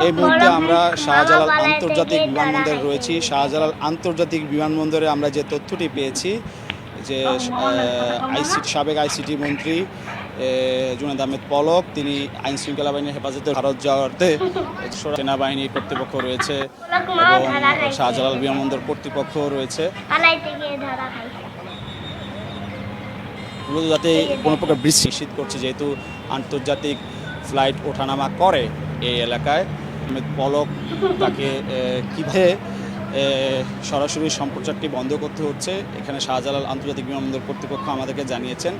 এই মুহূর্তে আমরা শাহজালাল আন্তর্জাতিক বিমানবন্দরে রয়েছি। শাহজালাল আন্তর্জাতিক বিমানবন্দরে আমরা যে তথ্যটি পেয়েছি যে সাবেক আইসিটি মন্ত্রী জুনায়েদ আহমেদ পলক তিনি আইন শৃঙ্খলা বাহিনীর হেফাজতে ভারত যাওয়াতে সেনাবাহিনী কর্তৃপক্ষ রয়েছে এবং শাহজালাল বিমানবন্দর কর্তৃপক্ষ রয়েছে যাতে কোনো প্রকার বৃষ্টি নিশ্চিত করছে, যেহেতু আন্তর্জাতিক ফ্লাইট ওঠানামা করে এই এলাকায়। আহমেদ পলক তাকে কীভাবে সরাসরি সম্প্রচারটি বন্ধ করতে হচ্ছে এখানে শাহজালাল আন্তর্জাতিক বিমানবন্দর কর্তৃপক্ষ আমাদেরকে জানিয়েছেন,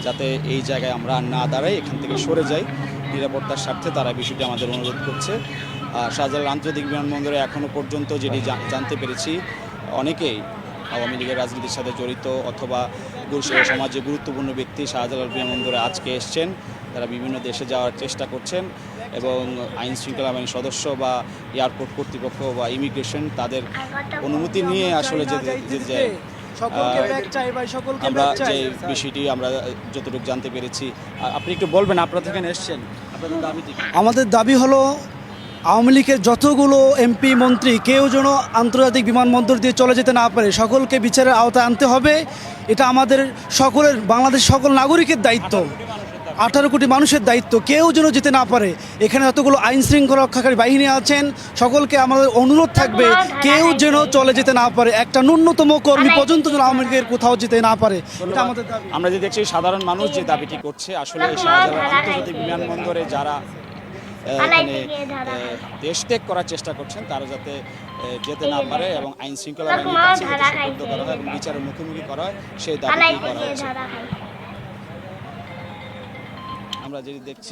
যাতে এই জায়গায় আমরা না দাঁড়াই, এখান থেকে সরে যাই, নিরাপত্তার স্বার্থে তারা বিষয়টি আমাদের অনুরোধ করছে। শাহজালাল আন্তর্জাতিক বিমানবন্দরে এখনও পর্যন্ত যেটি জানতে পেরেছি অনেকেই আওয়ামী লীগের রাজনীতির সাথে জড়িত অথবা সমাজে গুরুত্বপূর্ণ ব্যক্তি শাহজালাল বিমানবন্দরে আজকে এসছেন। তারা বিভিন্ন দেশে যাওয়ার চেষ্টা করছেন এবং আইন শৃঙ্খলা বাহিনীর সদস্য বা এয়ারপোর্ট কর্তৃপক্ষ বা ইমিগ্রেশন তাদের অনুমতি নিয়ে আসলে আমরা যে বিষয়টি আমরা যতটুকু জানতে পেরেছি। আপনি একটু বলবেন, আপনারা থেকে এসছেন, আপনাদের দাবি? আমাদের দাবি হলো আওয়ামী লীগের যতগুলো এমপি মন্ত্রী কেউ যেন আন্তর্জাতিক বিমানবন্দর দিয়ে চলে যেতে না পারে, সকলকে বিচারের আওতায় আনতে হবে। এটা আমাদের সকলের, বাংলাদেশ সকল নাগরিকের দায়িত্ব, 18 কোটি মানুষের দায়িত্ব। কেউ যেন যেতে না পারে। এখানে যতগুলো আইন শৃঙ্খলা রক্ষাকারী বাহিনী আছেন সকলকে আমাদের অনুরোধ থাকবে কেউ যেন চলে যেতে না পারে, একটা ন্যূনতম কর্মী পর্যন্ত যেন আওয়ামী লীগের কোথাও যেতে না পারে। এটা আমাদের দাবি। আমরা যে দেখছি সাধারণ মানুষ যে দাবিটি করছে, আসলে শাহজালাল আন্তর্জাতিক বিমানবন্দরে যারা এখানে দেশ ত্যাগ করার চেষ্টা করছেন তারা যাতে যেতে না পারে এবং আইন শৃঙ্খলা বাহিনীর কাছে সোপর্দ করা হয় এবং বিচারের মুখোমুখি করা হয়, সেই দাবিটি করা হচ্ছে। আমরা যেটি দেখছি